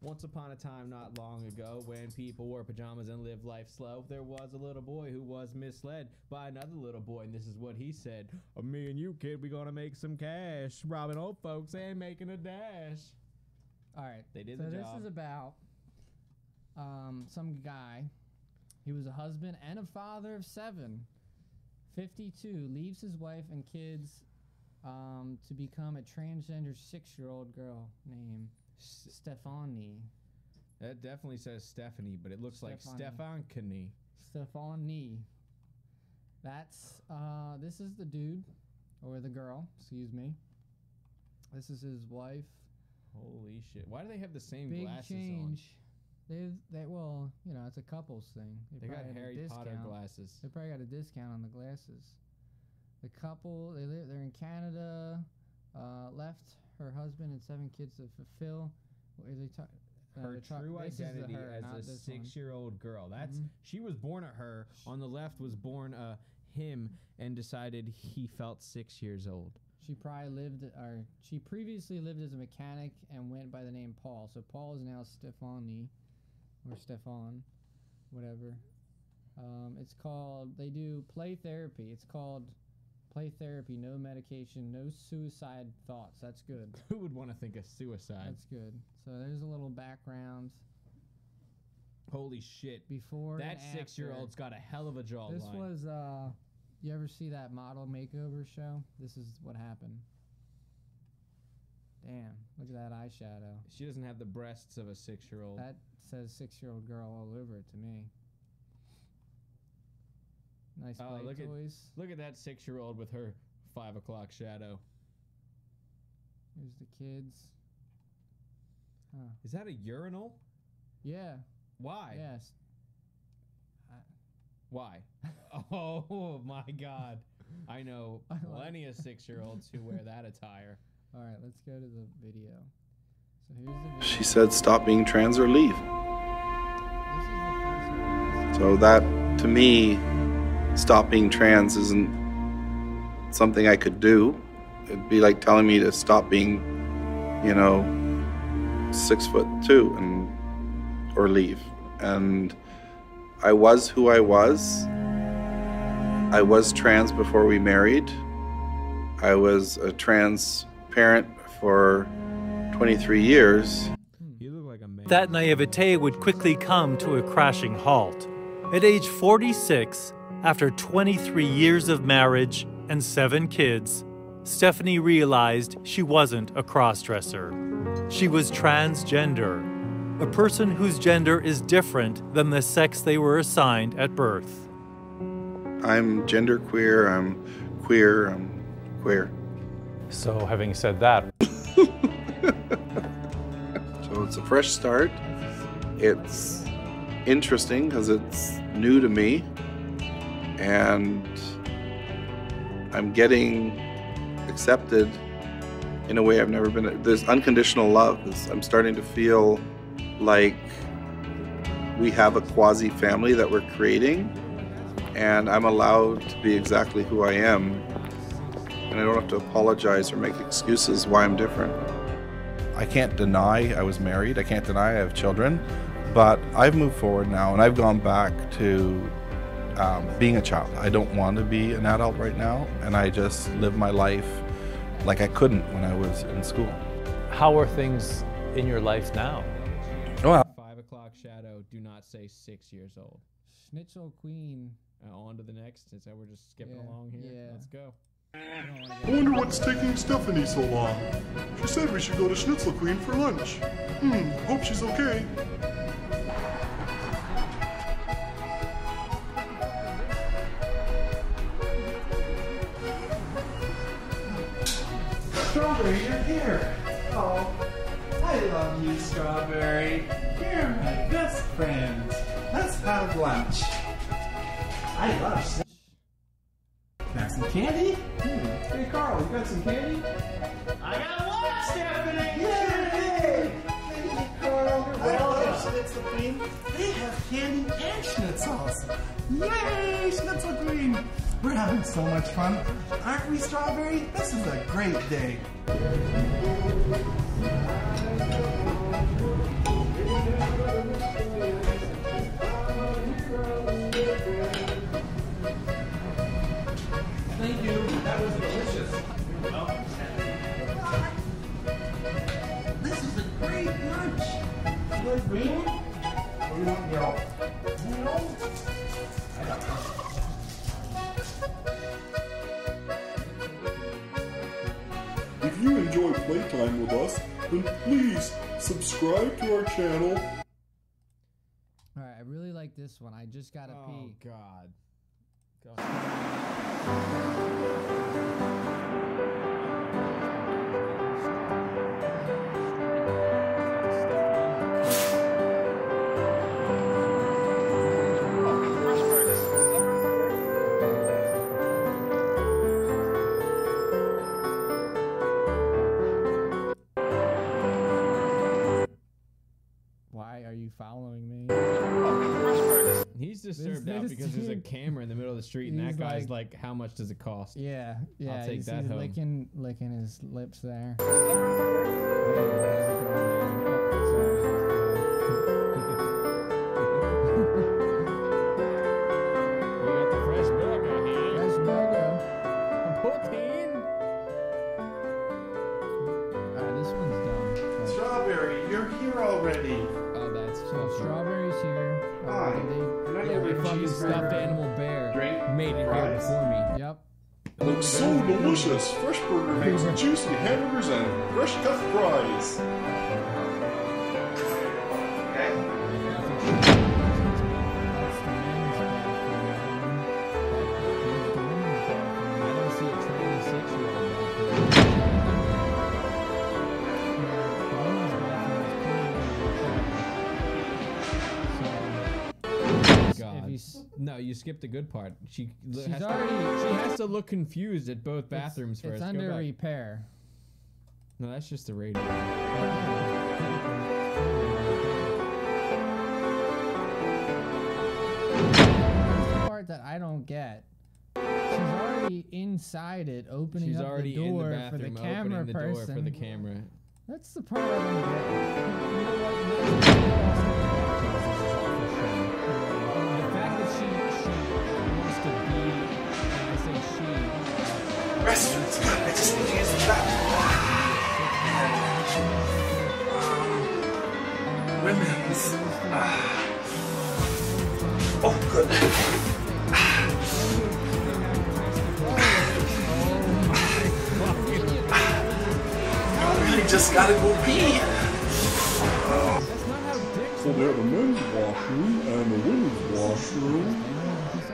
Once upon a time not long ago, when people wore pajamas and lived life slow, there was a little boy who was misled by another little boy, and this is what he said. Me and you, kid, we gonna make some cash, robbing old folks and making a dash. Alright, They did the job. This is about some guy. He was a husband and a father of 7. 52, leaves his wife and kids to become a transgender 6-year-old girl named Stephanie. That definitely says Stephanie, but it looks like Stephanie. Stephanie. That's this is the dude or the girl, excuse me. This is his wife. Holy shit! Why do they have the same Big glasses change. They well, you know, it's a couples thing. They got Harry Potter glasses. They probably got a discount on the glasses. The couple, they're in Canada. Left her husband and 7 kids to fulfill. Her true identity as a 6-year-old girl. That's she was born a her. On the left was born a him, and decided he felt 6 years old. She previously lived as a mechanic and went by the name Paul. So Paul is now Stephanie, or Stefan, whatever. It's called. They do play therapy. It's called play therapy. No medication. No suicide thoughts. That's good. Who would want to think of suicide? That's good. So there's a little background. Holy shit! Before that 6-year-old's got a hell of a jawline. This was you ever see that model makeover show? This is what happened. Damn, look at that eyeshadow. She doesn't have the breasts of a 6-year-old. That says 6-year-old girl all over it to me. Nice play toys. Look at that 6-year-old with her 5 o'clock shadow. Here's the kids. Huh. Is that a urinal? Yeah. Why? Yes. Why? Oh my God. I know plenty of 6-year-olds who wear that attire. Alright, let's go to the video. So here's the video. She said stop being trans or leave. So that, to me, stop being trans isn't something I could do. It'd be like telling me to stop being, 6'2" or leave. And I was who I was. I was trans before we married. I was a trans parent for 23 years. You look like a man. That naivete would quickly come to a crashing halt. At age 46, after 23 years of marriage and 7 kids, Stephanie realized she wasn't a crossdresser. She was transgender, a person whose gender is different than the sex they were assigned at birth. I'm genderqueer, I'm queer, I'm queer. So having said that... So it's a fresh start. It's interesting because it's new to me. And I'm getting accepted in a way I've never been. There's unconditional love. I'm starting to feel like we have a quasi-family that we're creating, and I'm allowed to be exactly who I am, and I don't have to apologize or make excuses why I'm different. I can't deny I was married. I can't deny I have children, but I've moved forward now, and I've gone back to being a child. I don't want to be an adult right now, and I just live my life like I couldn't when I was in school. How are things in your life now? Well, 5 o'clock shadow, do not say 6 years old. Schnitzel Queen. On to the next, since we're just skipping along here. Yeah. Let's go. I wonder what's taking Stephanie so long. She said we should go to Schnitzel Queen for lunch. Hope she's okay. Strawberry, you're here. Oh, I love you, Strawberry. You're my best friend. Let's have lunch. I love snacks. Got some candy? Hey, Carl, you got some candy? I got lunch, Stephanie! Yay! Thank you, Carl. I love Schnitzel Queen. They have candy and schnitzels. Yay, Schnitzel Queen! We're having so much fun. Aren't we, Strawberry? This is a great day. ate lunch. You like green? Or you want yellow? Yellow? I got purple. If you enjoy playtime with us, then please subscribe to our channel. All right, I really like this one. I just gotta Oh pee. God. Go. Why are you following me? He's disturbed out this because there's a dude- camera in the middle of the street, and that He's guy's like, "How much does it cost?" Yeah, yeah. take you see that home. licking his lips there. We got the fresh burger here. Fresh burger. Protein. Alright, this one's done. Strawberry, you're here already. Oh, that's So fucking- strawberries here. Hi. Can I Yeah, have my a fucking stuffed cheeseburger? animal bear Drink, made it here fries. before me. Yep. Looks so delicious. Fresh Burger makes juicy hamburgers and fresh cut fries. Okay. That's the men's bathroom. I don't see a 26-year-old bathroom. The women's bathroom is God. if you s- No, you skipped the good part. She She's has already- she has to look confused at both bathrooms it's first. Go under back. repair. No, that's just the radio. That's the part that I don't get. She's already inside it, opening She's up already the in the door bathroom, for the camera opening the person. door for the camera. That's the part I don't get. You know what? The fact that she wants to be, and I say she, Restaurants. I just need to use the bathroom. Women's. Oh, good. I really just gotta go pee. that's not how dicks So they have a men's washroom and a women's washroom.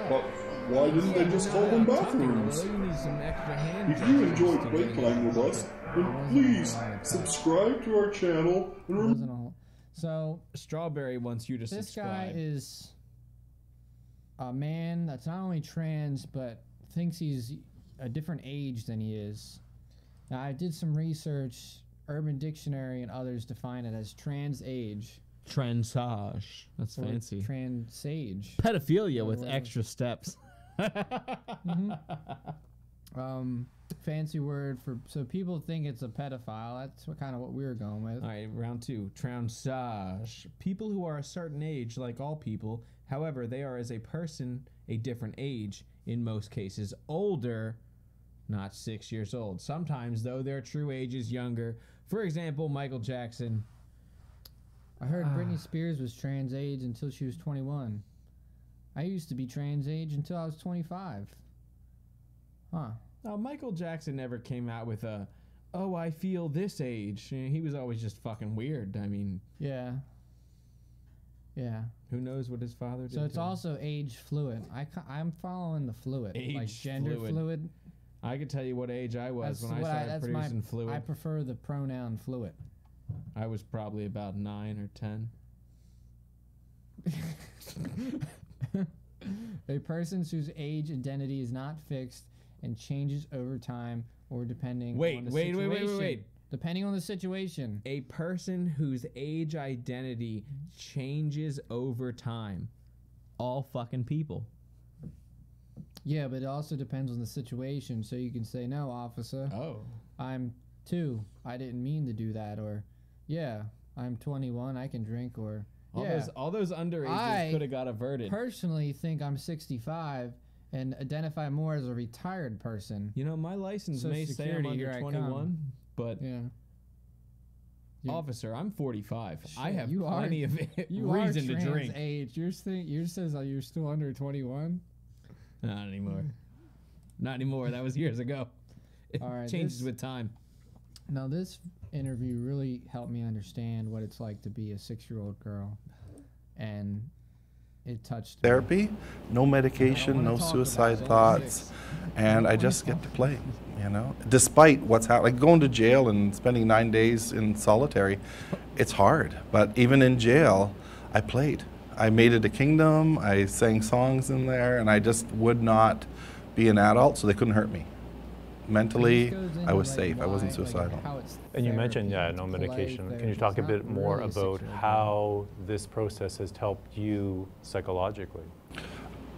But why didn't they just call them bathrooms? You need some extra hand If you jobs enjoy to get playtime with us, then please subscribe to our channel and remember. Wasn't a whole- So Strawberry wants you to this subscribe. guy is a man that's not only trans but thinks he's a different age than he is. Now I did some research. Urban Dictionary and others define it as trans age. Transage. That's or fancy. Transage. Pedophilia with whatever. extra steps. Fancy word for so people think it's a pedophile. That's what we were going with. All right, round two. Transage. People who are a certain age, like all people, however, they are as a person a different age, in most cases older, not 6 years old. Sometimes, though, their true age is younger. For example, Michael Jackson. I heard Britney Spears was trans age until she was 21. I used to be trans age until I was 25. Huh. Now, Michael Jackson never came out with a, "Oh, I feel this age." He was always just fucking weird. I mean, Yeah. Yeah. who knows what his father did So it's to him? also age fluid. I'm following the fluid, like Age gender fluid. fluid. I could tell you what age I was That's when I what started that's producing fluid. I prefer the pronoun fluid. I was probably about 9 or 10. A person whose age identity is not fixed and changes over time or depending on the situation. Wait. Depending on the situation. A person whose age identity changes over time. All fucking people. Yeah, but it also depends on the situation. So you can say, no, officer, Oh. I'm 2. I didn't mean to do that. Or, yeah, I'm 21. I can drink. Or, yeah. All those underages I could have got averted. Personally think I'm 65 and identify more as a retired person. You know, my license Social may say I'm Security, under here I 21, but Yeah. Officer, I'm 45. I Shit, have you are- plenty of You reason are to drink. age. Yours says you're still under 21. Not anymore. Not anymore. That was years ago. It All right, changes this- with time. Now, this interview really helped me understand what it's like to be a 6-year-old girl, and it touched me. Therapy, no medication, no talk about suicide it. thoughts, and I just get to play, you know. Despite what's happening, like going to jail and spending 9 days in solitary, it's hard. But even in jail, I played. I made it a kingdom. I sang songs in there, and I just would not be an adult, so they couldn't hurt me. Mentally, I was safe. I wasn't suicidal. And you mentioned, no medication. Can you talk a bit more about how this process has helped you psychologically?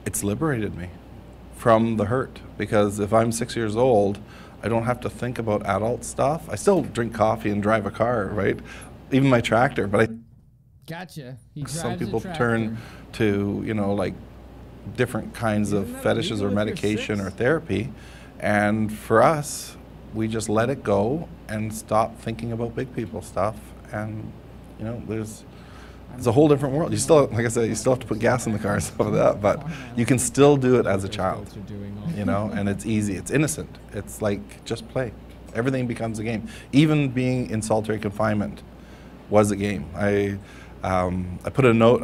It's liberated me from the hurt, because if I'm 6 years old, I don't have to think about adult stuff. I still drink coffee and drive a car, right? Even my tractor, but Gotcha. He drives some a people tractor. turn to, you know, like different kinds of Isn't that fetishes or illegal if you're medication 6? or therapy. And for us, we just let it go and stop thinking about big people stuff. And, you know, it's a whole different world. You still, like I said, you still have to put gas in the car and stuff like that, but you can still do it as a child, Adults are doing all you know, and it's easy. It's innocent. It's like, just play. Everything becomes a game. Even being in solitary confinement was a game. I put a note,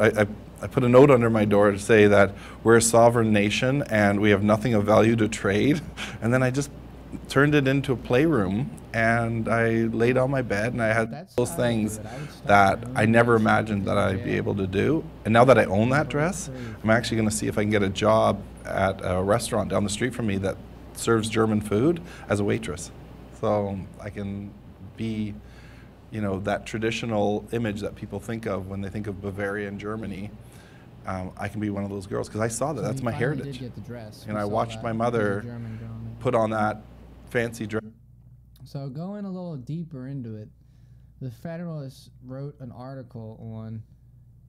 I put a note under my door to say that we're a sovereign nation and we have nothing of value to trade. And then I just turned it into a playroom, and I laid on my bed and I had That's those how I would do things it. I would start that doing I never this imagined that I'd be able to do. And now that I own that dress, I'm actually going to see if I can get a job at a restaurant down the street from me that serves German food as a waitress. So I can be, you know, that traditional image that people think of when they think of Bavaria and Germany. I can be one of those girls, because I saw that. So That's you my finally heritage. Did get the dress. And We I saw watched that. my It was a mother German girl. Put on that fancy dress. So going a little deeper into it, the Federalist wrote an article on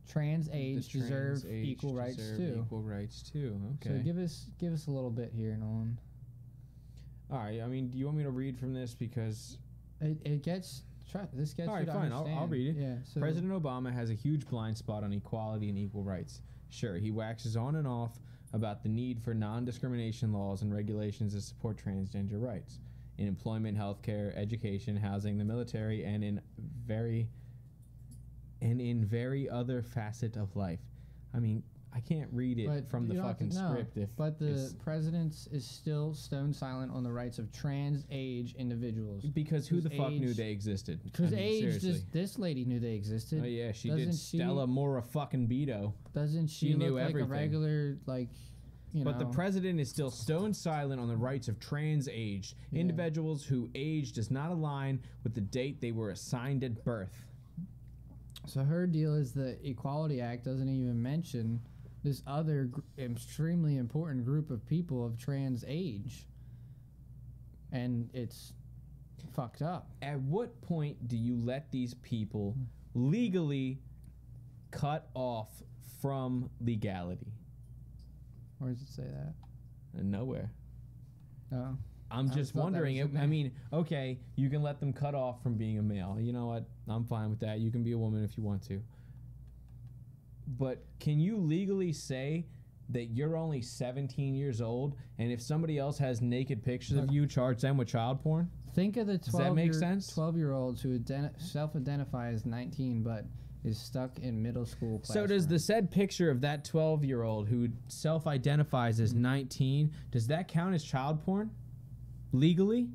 trans age deserve equal rights too. Equal rights too. So Okay. give us a little bit here, Nolan. All right. I mean, do you want me to read from this? Because It gets this gets all you right, to fine. I'll understand. read it. Yeah. So President Obama has a huge blind spot on equality and equal rights. Sure, he waxes on and off about the need for non-discrimination laws and regulations to support transgender rights in employment, healthcare, education, housing, the military, and in very other facet of life. I mean, I can't read it But from the you don't have to- fucking no, script. but the it's- president is still stone silent on the rights of trans age individuals. because who whose the fuck knew age- they existed? Because I mean, age, seriously. this lady knew they existed. Oh yeah, she did. Doesn't she- Stella Mora fucking Beto. Doesn't she, she look knew like everything. a regular, like, you But know? the president is still stone silent on the rights of trans-aged individuals whose age does not align with the date they were assigned at birth. So her deal is the Equality Act doesn't even mention this other extremely important group of people of trans age. And it's fucked up. At what point do you let these people legally cut off from legality? Where does it say that? Nowhere. Oh. I'm I just thought that wondering. was in I there. mean, okay, you can let them cut off from being a male. You know what? I'm fine with that. You can be a woman if you want to. But can you legally say that you're only 17 years old, and if somebody else has naked pictures of you, charge them with child porn? Think of the that make sense? 12-year-olds who self-identify as 19 but is stuck in middle school So does the said picture of that 12-year-old who self-identifies as 19, does that count as child porn? Legally?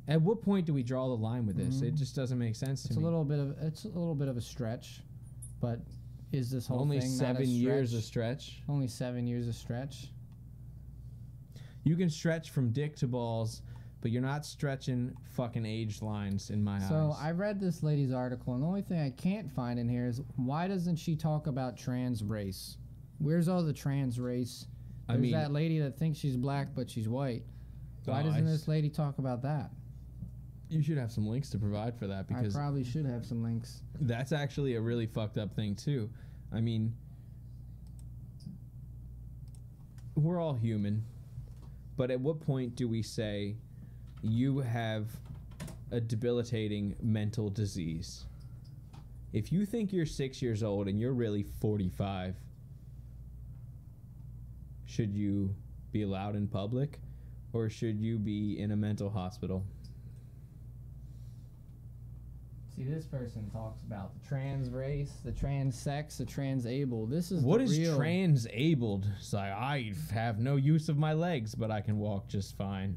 At what point do we draw the line with this? It just doesn't make sense to It's me. a little bit of a stretch, but is this whole Only thing 7 not a years stretch? a stretch. Only 7 years a stretch. You can stretch from dick to balls, but you're not stretching fucking age lines in my So eyes. I read this lady's article, and the only thing I can't find in here is why doesn't she talk about trans race? Where's all the trans race? I There's mean- that lady that thinks she's black but she's white. Why doesn't this lady talk about that? You should have some links to provide for that, because I probably should have some links. that's actually a really fucked up thing too. I mean, we're all human, but at what point do we say you have a debilitating mental disease. If you think you're 6 years old and you're really 45, should you be allowed in public, or should you be in a mental hospital? See, this person talks about the trans race, the trans sex, the trans-abled. This is What the is real... trans-abled? It's like, I have no use of my legs, but I can walk just fine.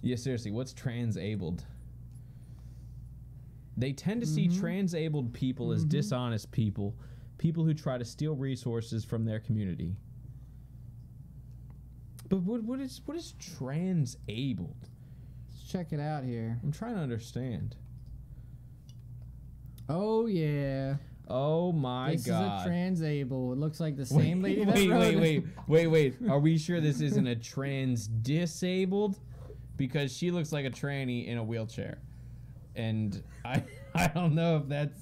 Yeah, seriously, what's trans-abled? They tend to see trans-abled people as dishonest people, people who try to steal resources from their community. But what is trans-abled? Let's check it out here. I'm trying to understand. Oh, yeah. Oh my This God. is a trans-able. It looks like the same lady that wrote it. Wait. Are we sure this isn't a trans-disabled? Because she looks like a tranny in a wheelchair. And I don't know if that's...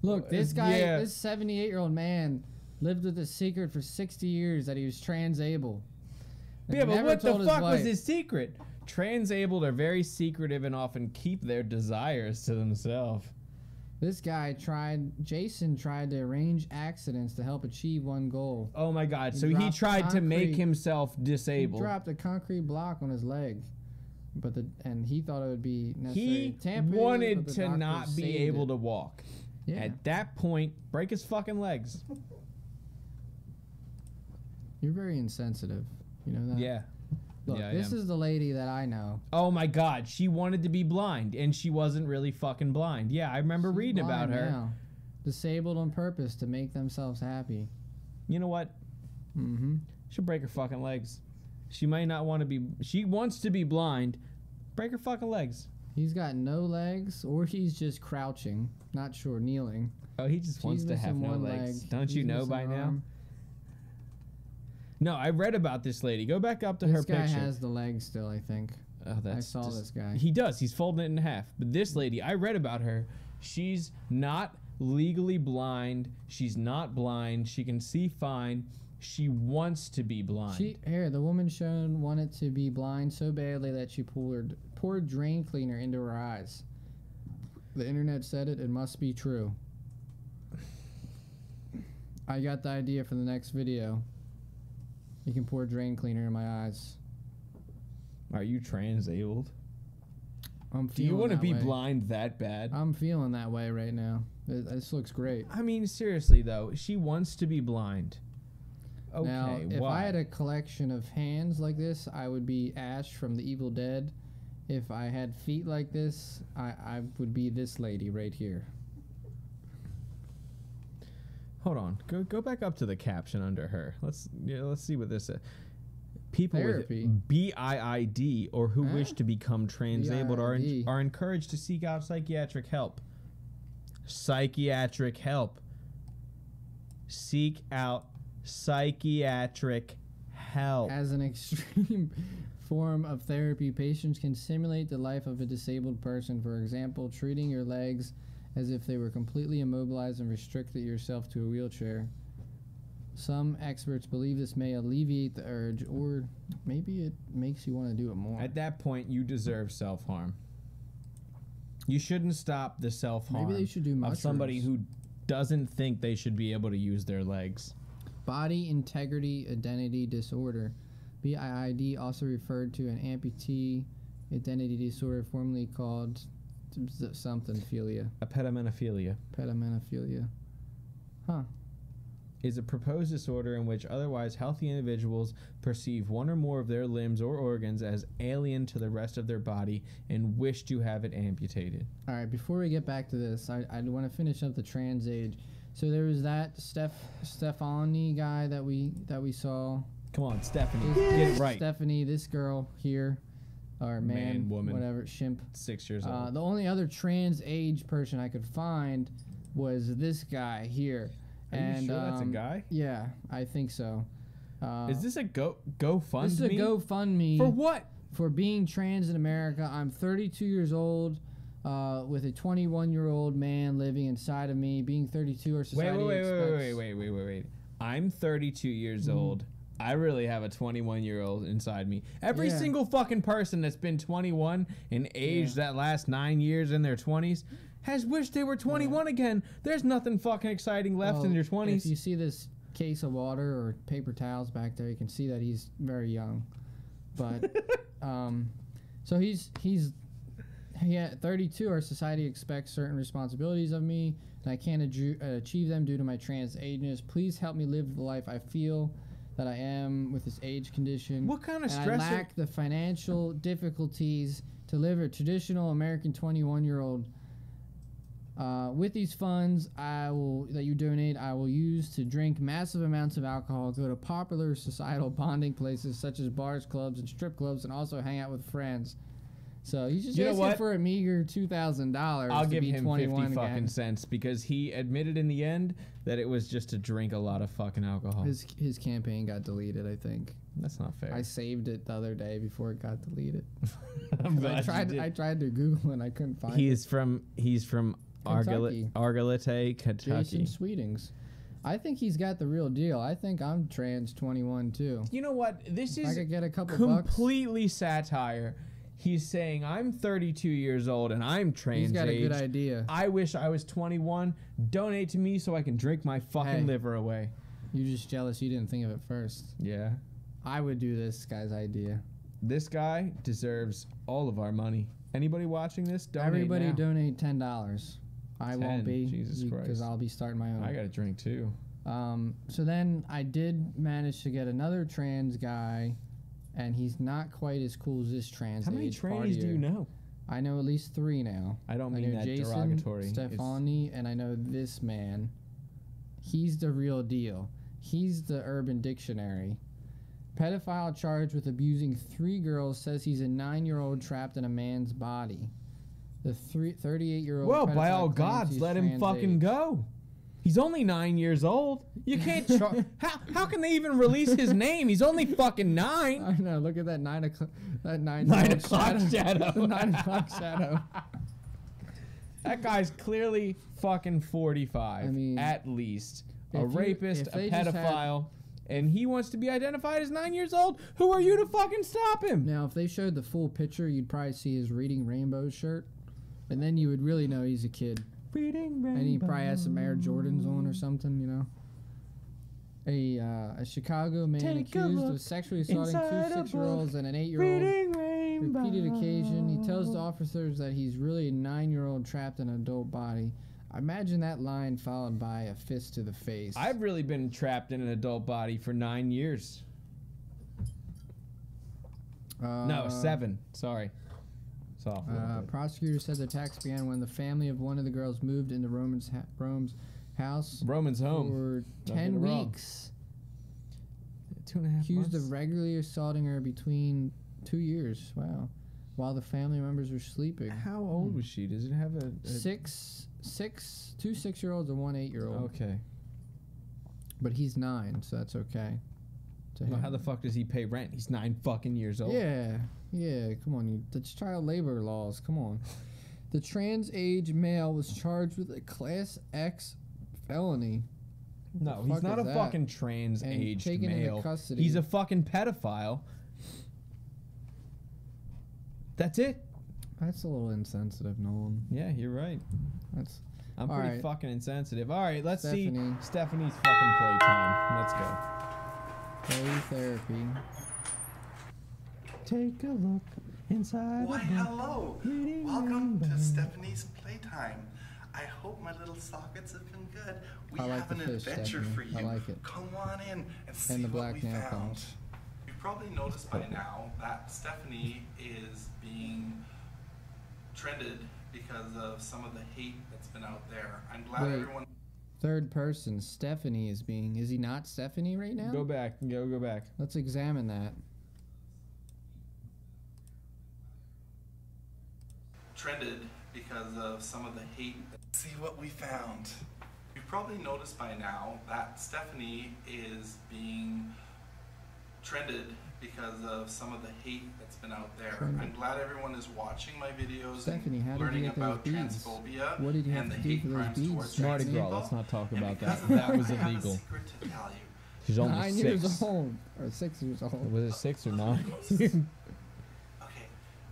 Look, this guy, Yeah. this 78-year-old man lived with a secret for 60 years that he was trans-able. And Yeah, but never what the told his fuck was wife. his secret? Trans-abled are very secretive and often keep their desires to themselves. This guy Jason tried to arrange accidents to help achieve one goal. Oh my God, He so he dropped tried to make concrete- himself He disabled. dropped a concrete block on his leg. And he thought it would be necessary He to tamper, wanted but the to doctor not be saved able it. to walk. Yeah. At that point, break his fucking legs. You're very insensitive. You know that? Yeah. Look, Yeah, I this am. is the lady that I know. Oh my God, she wanted to be blind, and she wasn't really fucking blind. Yeah, I remember She's reading about blind her. now. Disabled on purpose to make themselves happy. You know what? Mm-hmm. She'll break her fucking legs. She might not want to be... She wants to be blind. Break her fucking legs. He's got no legs, or he's just crouching. Not sure, kneeling. Oh, he just wants She's to have missing no one legs. leg. Don't you He's know missing by an now? arm. No, I read about this lady. Go back up to her This guy picture. has the leg still, I think. Oh, that's saw just- this guy. He does. He's folding it in half. But this lady, I read about her. She's not legally blind. She's not blind. She can see fine. She wants to be blind. The woman shown wanted to be blind so badly that she poured drain cleaner into her eyes. The internet said it must be true. I got the idea for the next video. You can pour drain cleaner in my eyes. Are you trans-abled? I'm Do you feeling want to that be way. blind that bad? I'm feeling that way right now. This looks great. I mean, seriously, though. She wants to be blind. Okay, Now, if why? I had a collection of hands like this, I would be Ash from The Evil Dead. If I had feet like this, I would be this lady right here. Hold on. Go back up to the caption under her. Let's see what this is. People Therapy. with BIID or who wish Huh? to become trans-abled BIID. are encouraged to seek out psychiatric help. Psychiatric help. Seek out psychiatric help. As an extreme form of therapy, patients can simulate the life of a disabled person. For example, treating your legs as if they were completely immobilized and restricted yourself to a wheelchair. Some experts believe this may alleviate the urge, or maybe it makes you want to do it more. At that point, you deserve self-harm. You shouldn't stop the self-harm Maybe they should do of mushrooms. somebody who doesn't think they should be able to use their legs. Body integrity identity disorder. BIID, also referred to an amputee identity disorder, formerly called something philia. Epidemophilia Petamonophilia. Huh. is a proposed disorder in which otherwise healthy individuals perceive one or more of their limbs or organs as alien to the rest of their body and wish to have it amputated. All right, before we get back to this, I want to finish up the trans age. So there was that Stephanie guy that we saw. Come on, Stephanie, get it right. Stephanie, this girl here, or man, woman. whatever, shimp. 6 years old. The only other trans age person I could find was this guy here. Are you sure that's a guy? Yeah, I think so. Is this a GoFundMe? This is a GoFundMe. For what? For being trans in America. I'm 32 years old, with a 21-year-old man living inside of me. Being 32, our society expects... Wait. I'm 32 years old. I really have a 21-year-old inside me. Every Yeah. single fucking person that's been 21 and aged that last 9 years in their 20s has wished they were 21 again. There's nothing fucking exciting left in Well, your 20s. If you see this case of water or paper towels back there, you can see that he's very young. But so he's 32. Our society expects certain responsibilities of me, and I can't achieve them due to my trans ageness. Please help me live the life I feel that I am with this age condition. What kind of and stress? I lack the financial difficulties to live a traditional American 21-year-old. With these funds that you donate, I will use to drink massive amounts of alcohol, go to popular societal bonding places such as bars, clubs, and strip clubs, and also hang out with friends. So he's just asking for a meager $2,000. I'll to give be him 21 50 fucking again. cents because he admitted in the end that it was just to drink a lot of fucking alcohol. His campaign got deleted, I think. That's not fair. I saved it the other day before it got deleted. I'm glad I tried to Google and I couldn't find it. He's from Kentucky. Argolite, Kentucky. Jason Sweetings. I think he's got the real deal. I think I'm trans 21 too. You know what? This If I is could get a couple bucks. completely satire. He's saying I'm 32 years old and I'm trans. He's got a good idea. I wish I was 21. Donate to me so I can drink my fucking Hey. liver away. You're just jealous you didn't think of it first. Yeah. I would do this guy's idea. This guy deserves all of our money. Anybody watching this? Donate Everybody now. donate $10. I won't 10, be. Jesus because Christ. I'll be starting my own. I got a drink too. So then I did manage to get another trans guy, and he's not quite as cool as this trans. How many age trannies do you partier. know? I know at least 3 now. I don't I mean know that Jason, derogatory. It's- Stefani, and I know this man. He's the real deal. He's the Urban Dictionary. Pedophile charged with abusing 3 girls says he's a 9-year-old trapped in a man's body. The 38-year-old. Well, by pedophile all claims gods, he's let him trans fucking age. go. He's only 9 years old. You can't. How can they even release his name? He's only fucking 9. I know. Look at that 9 o'clock. That 9 o'clock shadow. The 9 o'clock shadow. That guy's clearly fucking 45. I mean, at least a if you- rapist, if a they just had- pedophile, and he wants to be identified as 9 years old. Who are you to fucking stop him? Now, if they showed the full picture, you'd probably see his Reading Rainbow shirt, and then you would really know he's a kid. And he probably has some Air Jordans on or something, you know. A Chicago man Take a accused look of sexually assaulting 2 inside a 6-year-olds and an 8-year-old. Reading rainbow. Repeated occasion. He tells the officers that he's really a 9-year-old trapped in an adult body. Imagine that line followed by a fist to the face. I've really been trapped in an adult body for 9 years. No, 7. Sorry. It's off. a little bit. Prosecutor said the attacks began when the family of one of the girls moved into Rome's house Roman's home. for Don't 10 get it wrong. weeks. 2.5 Accused months. of regularly assaulting her between 2 years. Wow. While the family members were sleeping. How old was she? Does it have a 2 6-year-olds and 1 8-year-old. Okay. But he's 9, so that's okay. To Well, him. how the fuck does he pay rent? He's 9 fucking years old. Yeah, come on. That's child labor laws. Come on. The trans age male was charged with a Class X felony. No, The he's fuck not a is that? fucking trans And aged taken into male. custody. He's a fucking pedophile. That's it. That's a little insensitive, Nolan. Yeah, you're right. That's I'm All pretty right. fucking insensitive. All right, let's see Stephanie. Stephanie's fucking playtime. Let's go. play therapy. Take a look inside. Why, hello! Reading Welcome to rainbow. Stephanie's Playtime. I hope my little sockets have been good. We I like have the an fish, adventure Stephanie. for you. I like it. Come on in and see the what black we nail found. polish. You've probably noticed by now that Stephanie is being trended because of some of the hate that's been out there. I'm glad Wait. everyone. Third person, Stephanie is being. Is he not Stephanie right now? Go back. Go back. Let's examine that. Trended because of some of the hate. See what we found. You've probably noticed by now that Stephanie is being trended because of some of the hate that's been out there. Trended. I'm glad everyone is watching my videos Stephanie, how and did you learning get those about beads? transphobia What did you and have the to do hate for those crimes beads, towards Stephanie? Mardi trans Gras. people. Let's not talk And about because that. of That was I have a illegal. secret to tell you. She's only 9 6. years old. Or 6 years old. Was it 6 or 9? Okay.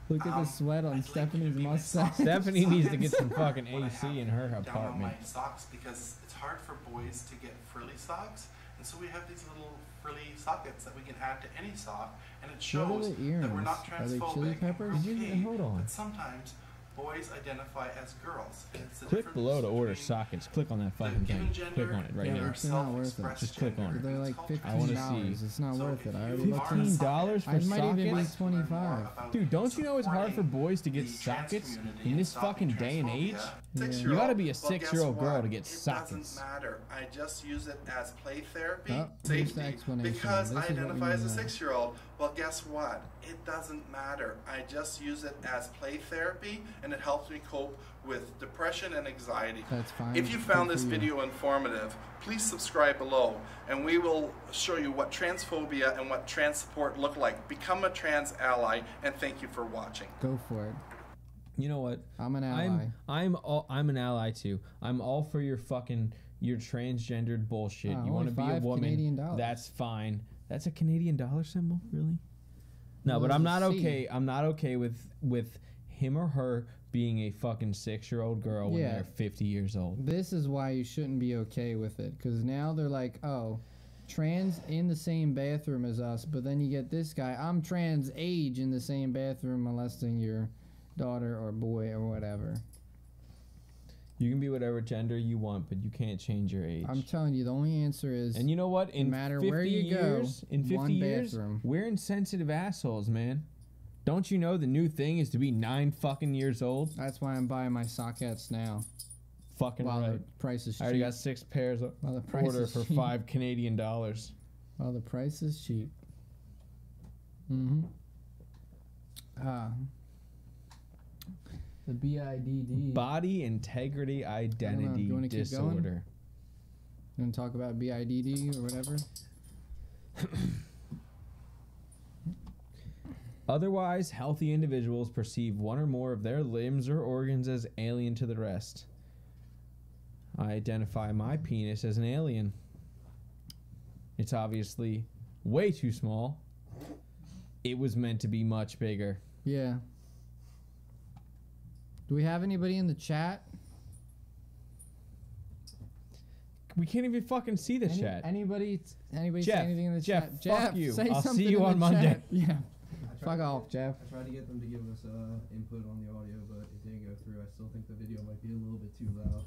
Look at the sweat on Stephanie's mustache. Stephanie needs to get some fucking What I AC in have her down on apartment. my socks because it's hard for boys to get frilly socks, and so we have these little frilly sockets that we can add to any sock, and it What are shows the earrings? that we're not Are they transphobic. chili peppers? We're Did you- okay, hold on. But sometimes boys identify as girls. And it's the Click difference below to order between sockets. Click on that the fucking given thing. gender Click on it right and Yeah, now. our it's not worth it. self-expressed Just click on gender. it. They're It's like called I wanna $15. see. It's not So worth it. if I you already looked are into $15 for I might even sockets? be 25. Dude, don't you know it's hard for boys to get the trans sockets community in and this stopping fucking day and age? transphobia. You gotta be a Well, guess 6-year-old girl what? to get It sockets. doesn't matter. I just use it as play therapy, Oh, here's the safety, explanation. because This I is what we identify as a need to know. 6-year-old. Well, guess what? It doesn't matter. I just use it as play therapy, and it helps me cope with depression and anxiety. That's fine. If you found Good this for you. video informative, please subscribe below, and we will show you what transphobia and what trans support look like. Become a trans ally, and thank you for watching. Go for it. You know what? I'm an ally. I'm an ally too. I'm all for your transgendered bullshit. You only want to be a $5 woman? Canadian dollars. That's fine. That's a Canadian dollar symbol, really? No, Well, but I'm there's not a C. okay. I'm not okay with him or her being a fucking 6-year-old girl when Yeah. they're 50 years old. This is why you shouldn't be okay with it, because now they're like, oh, trans in the same bathroom as us, but then you get this guy, I'm trans age in the same bathroom molesting your daughter or boy or whatever. You can be whatever gender you want, but you can't change your age. I'm telling you, the only answer is And you know what? In matter 50 where you go, years, in 50 one years, bathroom. we're insensitive assholes, man. Don't you know the new thing is to be 9 fucking years old? that's why I'm buying my sockets now. Fucking While right. the price is cheap. I already got 6 pairs of While the price order is for cheap. $5 Canadian dollars. While the price is cheap. Mm-hmm. The BIDD. Body integrity identity you wanna keep going? disorder. You want to talk about BIDD or whatever? Otherwise, healthy individuals perceive one or more of their limbs or organs as alien to the rest. I identify my penis as an alien. It's obviously way too small. It was meant to be much bigger. Yeah. Do we have anybody in the chat? We can't even fucking see the chat. Anybody say Jeff, anything in the Jeff, chat? fuck you. Say I'll see something you in on the Monday. chat. Yeah. Fuck off, Jeff. I tried to get them to give us input on the audio, but it didn't go through. I still think the video might be a little bit too loud.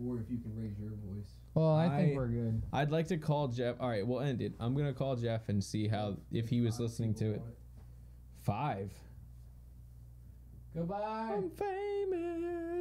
Or if you can raise your voice. Well, I think we're good. I'd like to call Jeff. All right, we'll end it. I'm gonna call Jeff and see how if he was listening to it. 5. Goodbye. I'm famous.